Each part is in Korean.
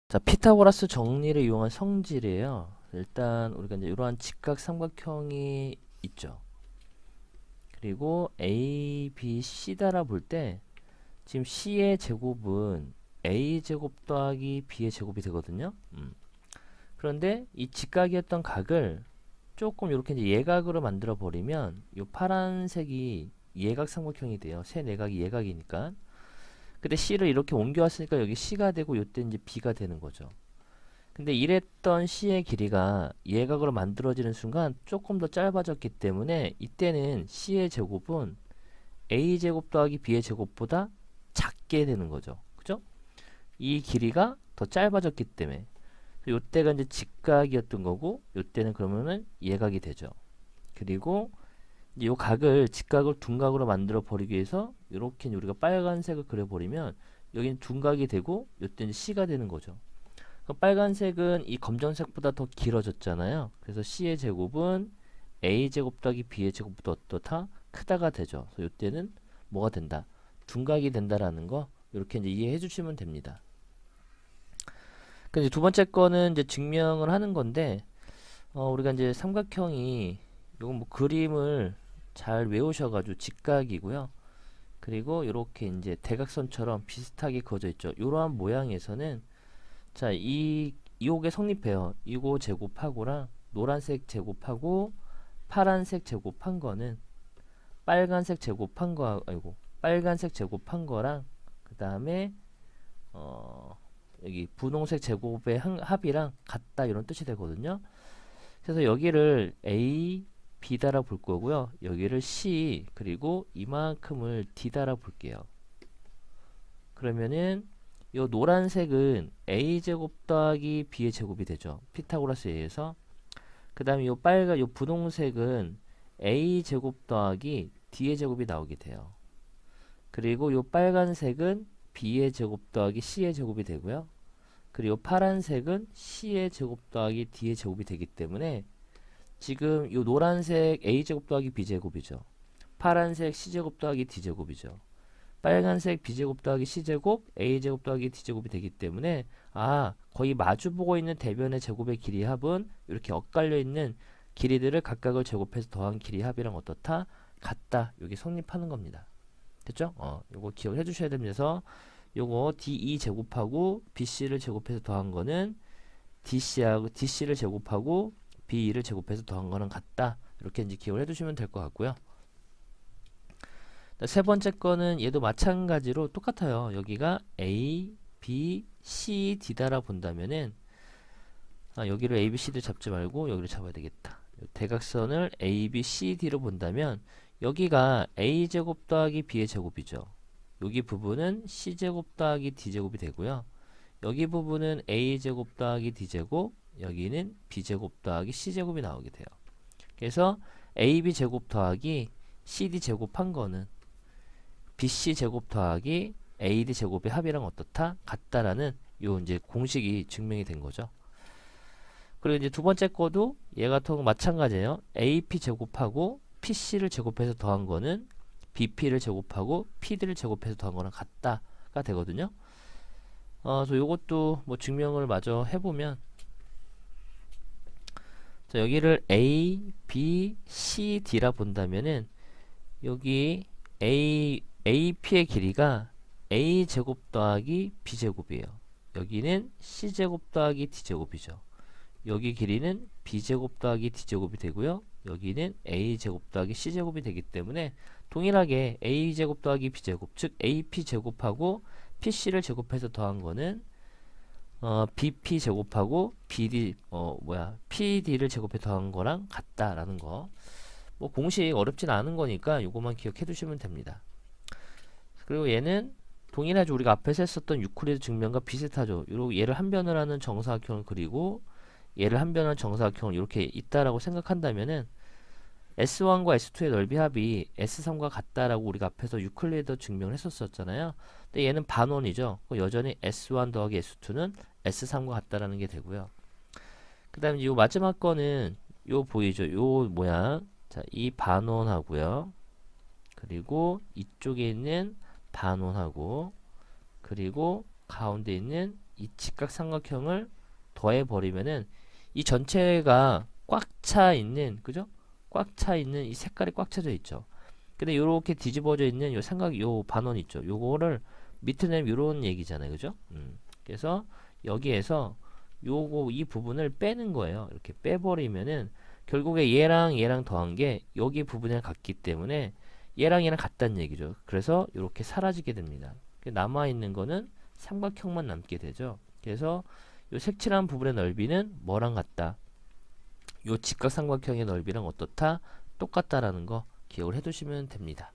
자, 피타고라스 정리를 이용한 성질이에요. 일단 우리가 이제 이러한 직각 삼각형이 있죠. 그리고 A, B, C다라 볼 때 지금 C의 제곱은 A 제곱 더하기 B의 제곱이 되거든요. 그런데 이 직각이었던 각을 조금 이렇게 이제 예각으로 만들어 버리면 이 파란색이 예각 삼각형이 돼요. 세 내각이 예각이니까. 근데 C를 이렇게 옮겨왔으니까 여기 C가 되고 요때 이제 B가 되는 거죠. 근데 이랬던 C의 길이가 예각으로 만들어지는 순간 조금 더 짧아졌기 때문에 이때는 C의 제곱은 A제곱 더하기 B의 제곱보다 작게 되는 거죠. 그죠? 이 길이가 더 짧아졌기 때문에 요때가 이제 직각이었던 거고 요때는 그러면은 예각이 되죠. 그리고 이제 요 각을 직각을 둔각으로 만들어 버리기 위해서 이렇게 우리가 빨간색을 그려 버리면 여기는 둔각이 되고 요때는 C가 되는 거죠. 그 빨간색은 이 검정색보다 더 길어졌잖아요. 그래서 C의 제곱은 A제곱 더하기 B의 제곱보다 어떻다? 크다가 되죠. 그래서 이때는 뭐가 된다? 둔각이 된다라는 거 이렇게 이제 이해해 주시면 됩니다. 근데 두 번째 거는 이제 증명을 하는 건데 우리가 이제 삼각형이 요건 뭐 그림을 잘 외우셔가지고 직각이고요. 그리고 이렇게 이제 대각선처럼 비슷하게 그어져 있죠. 이러한 모양에서는 자, 이옥에 성립해요. 이거 제곱하고랑 노란색 제곱하고 파란색 제곱한 거는 빨간색 제곱한 거 아이고 빨간색 제곱한 거랑 그 다음에 여기 분홍색 제곱의 합이랑 같다 이런 뜻이 되거든요. 그래서 여기를 A, B 달아 볼 거고요. 여기를 C 그리고 이만큼을 D 달아 볼게요. 그러면은 요 노란색은 a제곱 더하기 b의 제곱이 되죠. 피타고라스에 의해서. 그 다음에 요 빨간 요 분홍색은 a제곱 더하기 d의 제곱이 나오게 돼요. 그리고 요 빨간색은 b의 제곱 더하기 c의 제곱이 되고요. 그리고 파란색은 c의 제곱 더하기 d의 제곱이 되기 때문에 지금 요 노란색 a제곱 더하기 b제곱이죠. 파란색 c제곱 더하기 d제곱이죠. 빨간색 b제곱 더하기 c제곱 a제곱 더하기 d제곱이 되기 때문에 거의 마주보고 있는 대변의 제곱의 길이 합은 이렇게 엇갈려 있는 길이들을 각각을 제곱해서 더한 길이 합이랑 어떻다? 같다. 이게 성립하는 겁니다. 됐죠? 요거 기억해 주셔야 됩니다. 요거 D2 제곱하고 BC를 제곱해서 더한 거는 DC를 제곱하고 B2를 제곱해서 더한 거는 같다. 이렇게 이제 기억을 해 두시면 될 것 같고요. 세 번째 거는 얘도 마찬가지로 똑같아요. 여기가 A, B, C, D다라 본다면은 여기를 A, B, C를 잡지 말고 여기를 잡아야 되겠다. 대각선을 A, B, C, D로 본다면 여기가 A제곱 더하기 B의 제곱이죠. 여기 부분은 C제곱 더하기 D제곱이 되고요. 여기 부분은 A제곱 더하기 D제곱, 여기는 B제곱 더하기 C제곱이 나오게 돼요. 그래서 AB 제곱 더하기 CD 제곱한 거는 BC 제곱 더하기 AD 제곱의 합이랑 어떻다? 같다라는 요 이제 공식이 증명이 된 거죠. 그리고 이제 두 번째 거도 얘 같은 거 마찬가지예요. AP 제곱하고 PC를 제곱해서 더한 거는 BP를 제곱하고 PD를 제곱해서 더한 거랑 같다가 되거든요. 그래서 요것도 뭐 증명을 마저 해보면 자, 여기를 A, B, C, D라 본다면은 여기 AP의 길이가 A제곱 더하기 B제곱이에요. 여기는 C제곱 더하기 D제곱이죠. 여기 길이는 B제곱 더하기 D제곱이 되고요. 여기는 A제곱 더하기 C제곱이 되기 때문에 동일하게 A제곱 더하기 B제곱, 즉 AP제곱하고 PC를 제곱해서 더한 거는 BP 제곱하고 PD를 제곱해서 더한 거랑 같다라는 거. 뭐 공식 어렵진 않은 거니까 요것만 기억해 두시면 됩니다. 그리고 얘는 동일하죠. 우리가 앞에서 했었던 유클리드 증명과 비슷하죠. 얘를 한 변을 하는 정사각형을 그리고 얘를 한 변을 정사각형을 이렇게 있다라고 생각한다면은 S1과 S2의 넓이 합이 S3과 같다라고 우리가 앞에서 유클리드 증명을 했었잖아요. 근데 얘는 반원이죠. 여전히 S1 더하기 S2는 S3과 같다라는 게 되고요. 그 다음에 이 마지막 거는 요 보이죠? 요 모양. 자, 이 반원하고요. 그리고 이쪽에 있는 반원하고 그리고 가운데 있는 이 직각삼각형을 더해 버리면은 이 전체가 꽉 차 있는, 그죠? 꽉 차 있는 이 색깔이 꽉 차져 있죠. 근데 요렇게 뒤집어져 있는 요 삼각 요 반원 있죠. 요거를 밑에 내면 요런 얘기잖아요. 그죠? 그래서 여기에서 요거 이 부분을 빼는 거예요. 이렇게 빼버리면은 결국에 얘랑 더한 게 여기 부분이랑 같기 때문에 얘랑 같다는 얘기죠. 그래서 이렇게 사라지게 됩니다. 남아있는 거는 삼각형만 남게 되죠. 그래서 요 색칠한 부분의 넓이는 뭐랑 같다? 요 직각삼각형의 넓이랑 어떻다? 똑같다라는 거 기억을 해두시면 됩니다.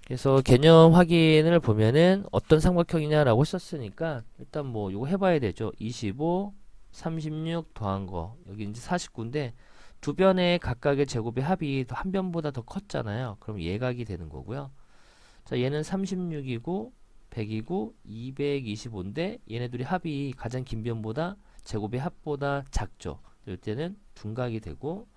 그래서 개념 확인을 보면은 어떤 삼각형이냐라고 썼으니까 일단 뭐 이거 해봐야 되죠. 25, 36 더한 거 여기 이제 49인데 두 변의 각각의 제곱의 합이 한 변보다 더 컸잖아요. 그럼 예각이 되는 거고요. 자, 얘는 36이고 100이고 225인데 얘네 둘이 합이 가장 긴 변보다 제곱의 합보다 작죠. 이럴 때는 둔각이 되고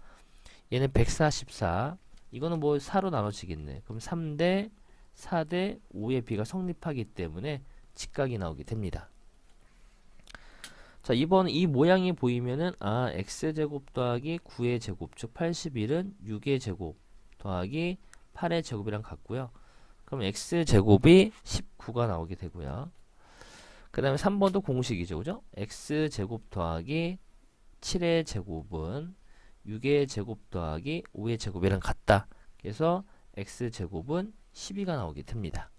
얘는 144 이거는 뭐 4로 나눠지겠네. 그럼 3대 4대 5의 비가 성립하기 때문에 직각이 나오게 됩니다. 자, 이번 이 모양이 보이면은 아 x제곱 더하기 9의 제곱 즉 81은 6의 제곱 더하기 8의 제곱이랑 같고요. 그럼 x제곱이 19가 나오게 되고요. 그 다음에 3번도 공식이죠. 그죠? x제곱 더하기 7의 제곱은 6의 제곱 더하기 5의 제곱이랑 같다. 그래서 x제곱은 12가 나오게 됩니다.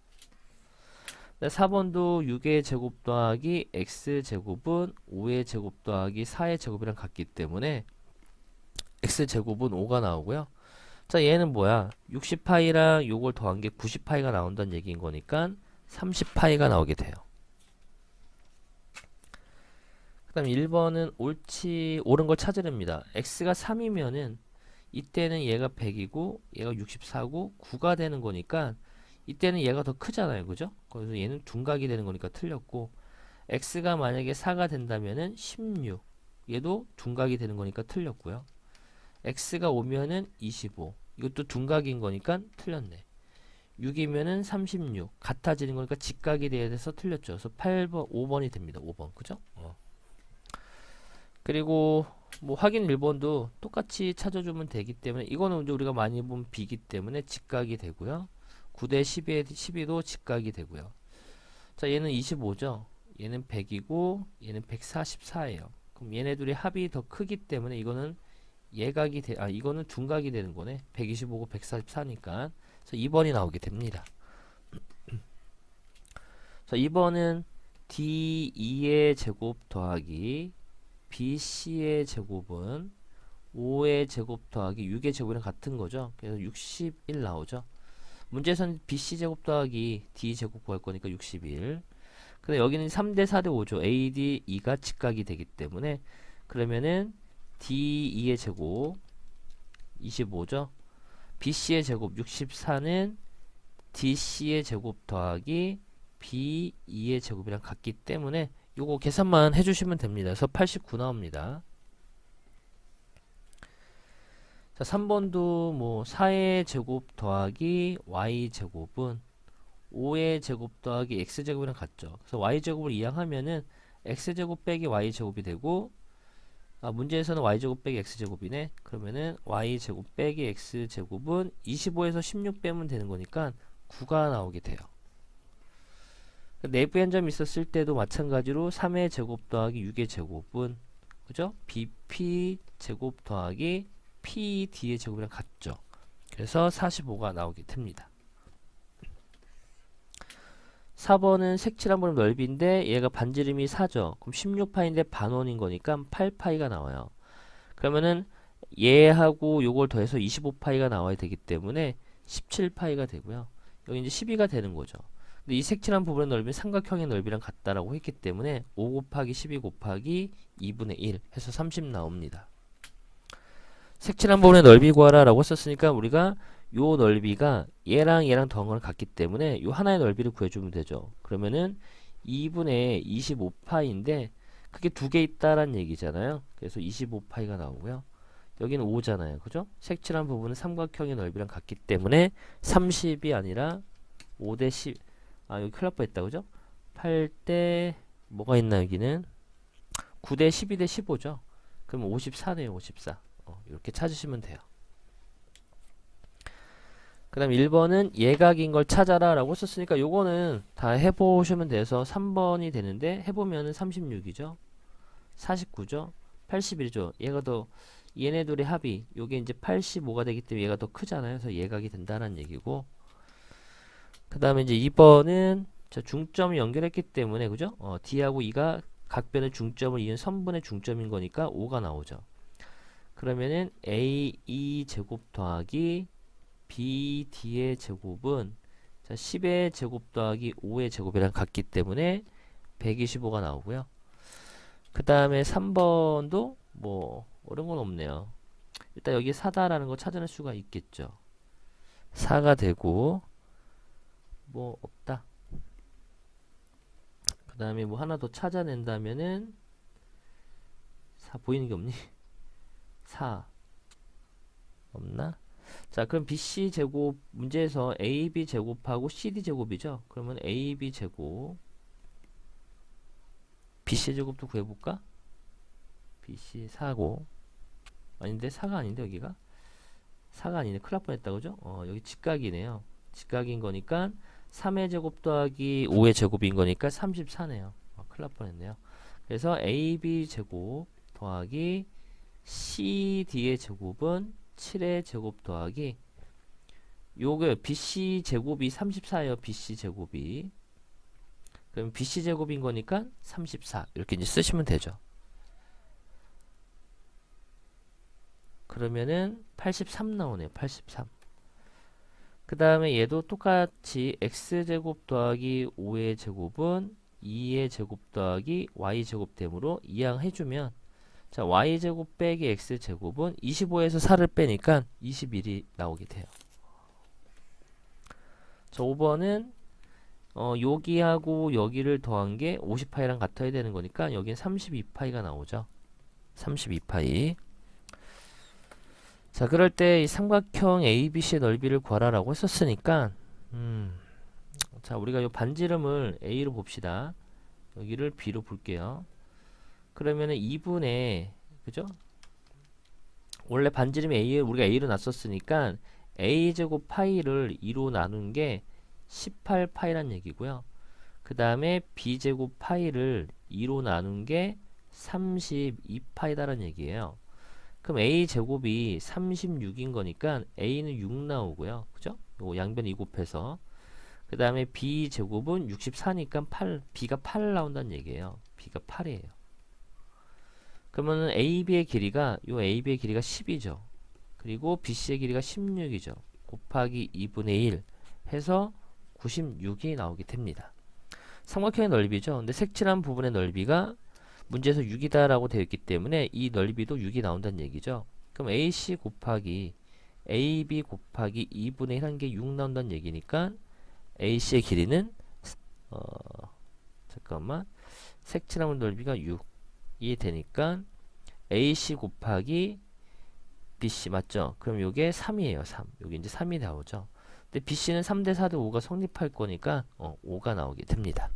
4번도 6의 제곱 더하기 x제곱은 5의 제곱 더하기 4의 제곱이랑 같기 때문에 x제곱은 5가 나오고요. 자, 얘는 뭐야? 60파이랑 요걸 더한 게 90파이가 나온다는 얘기인 거니까 30파이가 나오게 돼요. 그 다음 1번은 옳은 걸 찾으랍니다. x가 3이면은 이때는 얘가 100이고 얘가 64고 9가 되는 거니까 이때는 얘가 더 크잖아요. 그죠? 그래서 얘는 둔각이 되는 거니까 틀렸고 x가 만약에 4가 된다면은 16 얘도 둔각이 되는 거니까 틀렸고요. x가 오면은 25 이것도 둔각인 거니까 틀렸네. 6이면은 36 같아지는 거니까 직각이 돼야 돼서 틀렸죠. 그래서 8번 5번이 됩니다. 5번 그죠? 그리고 뭐 확인 1번도 똑같이 찾아주면 되기 때문에 이거는 이제 우리가 많이 본 b이기 때문에 직각이 되고요. 9대 12도 직각이 되고요. 자, 얘는 25죠. 얘는 100이고 얘는 144예요. 그럼 얘네 둘이 합이 더 크기 때문에 이거는 예각이 이거는 둔각이 되는 거네. 125고 144니까. 그래서 2번이 나오게 됩니다. 자, 2번은 D2의 제곱 더하기 BC의 제곱은 5의 제곱 더하기 6의 제곱이랑 같은 거죠. 그래서 61 나오죠. 문제에서는 BC 제곱 더하기 D 제곱 구할 거니까 61. 근데 여기는 3대 4대 5죠. AD 2가 직각이 되기 때문에 그러면은 D2의 제곱 25죠. BC의 제곱 64는 DC의 제곱 더하기 B2의 제곱이랑 같기 때문에 요거 계산만 해주시면 됩니다. 그래서 89 나옵니다. 자, 3번도 뭐 4의 제곱 더하기 y제곱은 5의 제곱 더하기 x제곱이랑 같죠. 그래서 y제곱을 이항하면은 x제곱 빼기 y제곱이 되고 문제에서는 y제곱 빼기 x제곱이네. 그러면은 y제곱 빼기 x제곱은 25에서 16 빼면 되는 거니까 9가 나오게 돼요. 내부의 한 점 있었을 때도 마찬가지로 3의 제곱 더하기 6의 제곱은 그죠? bp 제곱 더하기 pd의 제곱이랑 같죠. 그래서 45가 나오게 됩니다. 4번은 색칠한 번의 넓이인데 얘가 반지름이 4죠. 그럼 16파인데 반원인 거니까 8파이가 나와요. 그러면은 얘하고 요걸 더해서 25파이가 나와야 되기 때문에 17파이가 되고요. 여기 이제 12가 되는 거죠. 근데 이 색칠한 부분의 넓이는 삼각형의 넓이랑 같다라고 했기 때문에 5 곱하기 12 곱하기 2분의 1 해서 30 나옵니다. 색칠한 부분의 넓이 구하라 라고 썼으니까 우리가 요 넓이가 얘랑 더한 거랑 같기 때문에 요 하나의 넓이를 구해주면 되죠. 그러면은 2분의 25파인데 그게 두 개 있다란 얘기잖아요. 그래서 25파이가 나오고요. 여기는 5잖아요. 그죠? 색칠한 부분은 삼각형의 넓이랑 같기 때문에 30이 아니라 5대 10 여기 큰일 날 뻔했다. 그죠? 8대 뭐가 있나 여기는 9대 12대 15죠. 그럼 54네요. 54. 이렇게 찾으시면 돼요. 그 다음 1번은 예각인 걸 찾아라 라고 썼으니까 요거는 다 해보시면 돼서 3번이 되는데 해보면은 36이죠. 49죠. 81이죠. 얘가 더 얘네 둘의 합이 요게 이제 85가 되기 때문에 얘가 더 크잖아요. 그래서 예각이 된다는 얘기고 그 다음에 이제 2번은 자, 중점을 연결했기 때문에 그죠? D하고 E가 각변의 중점을 이은 선분의 중점인 거니까 5가 나오죠. 그러면은 AE 제곱 더하기 BD의 제곱은 자, 10의 제곱 더하기 5의 제곱이랑 같기 때문에 125가 나오고요. 그 다음에 3번도 뭐 어려운 건 없네요. 일단 여기 4다라는 거 찾아낼 수가 있겠죠. 4가 되고 뭐 없다. 그 다음에 뭐 하나 더 찾아낸다면은 4 보이는 게 없니? 4 없나? 자, 그럼 BC 제곱 문제에서 AB 제곱하고 CD 제곱이죠. 그러면 AB 제곱 BC 제곱도 구해볼까? BC 4고 아닌데 4가 아닌데 여기가 4가 아니네. 큰일 날 뻔했다 그죠? 여기 직각이네요. 직각인 거니까 3의 제곱 더하기 5의 제곱인 거니까 34네요. 큰일 날 뻔했네요. 그래서 AB 제곱 더하기 CD의 제곱은 7의 제곱 더하기 요게 BC 제곱이 34예요. BC 제곱이 그럼 BC 제곱인 거니까 34 이렇게 이제 쓰시면 되죠. 그러면은 83 나오네요. 83. 그 다음에 얘도 똑같이 x제곱 더하기 5의 제곱은 2의 제곱 더하기 y제곱 되므로 이항해주면 자 y제곱 빼기 x제곱은 25에서 4를 빼니까 21이 나오게 돼요. 자 5번은 여기하고 여기를 더한 게 50파이랑 같아야 되는 거니까 여기는 32파이가 나오죠. 32파이. 자 그럴 때 이 삼각형 ABC의 넓이를 구하라라고 했었으니까 자 우리가 이 반지름을 A로 봅시다. 여기를 B로 볼게요. 그러면은 2분의 그죠? 원래 반지름이 A를 우리가 A로 놨었으니까 A제곱 파이를 2로 나눈 게 18파이란 얘기고요. 그 다음에 B제곱 파이를 2로 나눈 게 32파이다란 얘기예요. 그럼 A제곱이 36인 거니까 A는 6 나오고요. 그죠? 요거 양변 2 곱해서 그 다음에 B제곱은 64니까 8, B가 8 나온다는 얘기예요. B가 8이에요. 그러면은 AB의 길이가 요 AB의 길이가 10이죠. 그리고 BC의 길이가 16이죠. 곱하기 2분의 1 해서 96이 나오게 됩니다. 삼각형의 넓이죠. 근데 색칠한 부분의 넓이가 문제에서 6이다 라고 되어 있기 때문에 이 넓이도 6이 나온다는 얘기죠. 그럼 AC 곱하기 AB 곱하기 2분의 1 한 게 6 나온다는 얘기니까 AC의 길이는 잠깐만 색칠한 넓이가 6이 되니까 AC 곱하기 BC 맞죠? 그럼 요게 3이에요. 3. 여기 이제 3이 나오죠. 근데 BC는 3대 4대 5가 성립할 거니까 5가 나오게 됩니다.